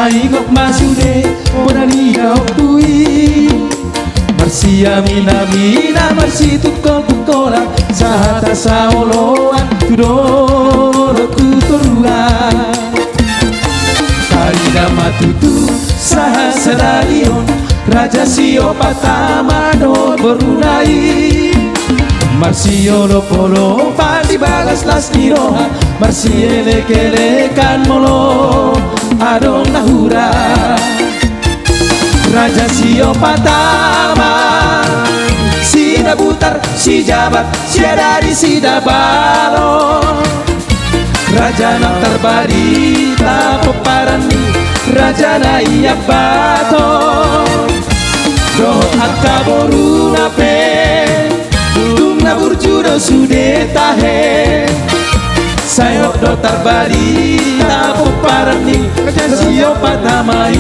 Maingok masude Podani gaupui Marsia mina mina marsi tukol tukola Sahata saoloan tudoro kutoruan Karina matutu saha sedalion Raja sio patama do berunai Marsio lo polo pandi bagas las tiroha Marsiele kelekan molo adong nahura Raja sio patama Sida butar, si jabat, si dari sida balo Raja nak terbarita peparani Raja na iya bato Doh akaboru nape Tumna burjudo sude tahe Sayok do terbarita peparani Raja sio patamai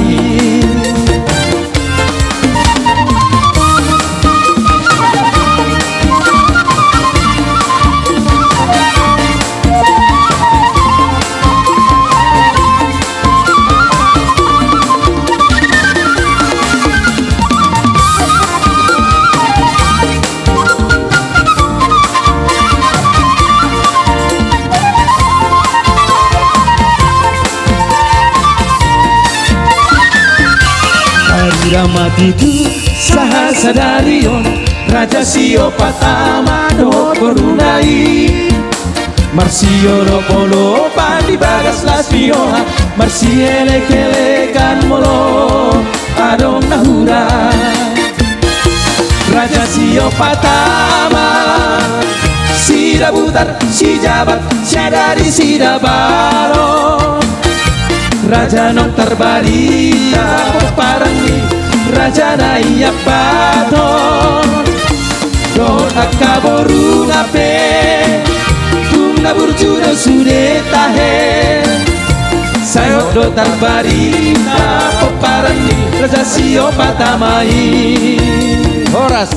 Ramatitu saha sadarion Raja sio patama do berunai Marsio lo polo pandi bagas las pioha Marsiele kelekan molo adong nahura Raja sio patama Sida butar, si jabat, si dari sida balo Raja non terbarita peparani Raja na iya pato Don akaboru nape Tumna burjudo sude tahe Sayok do terbarita peparani Raja sio patamai Horas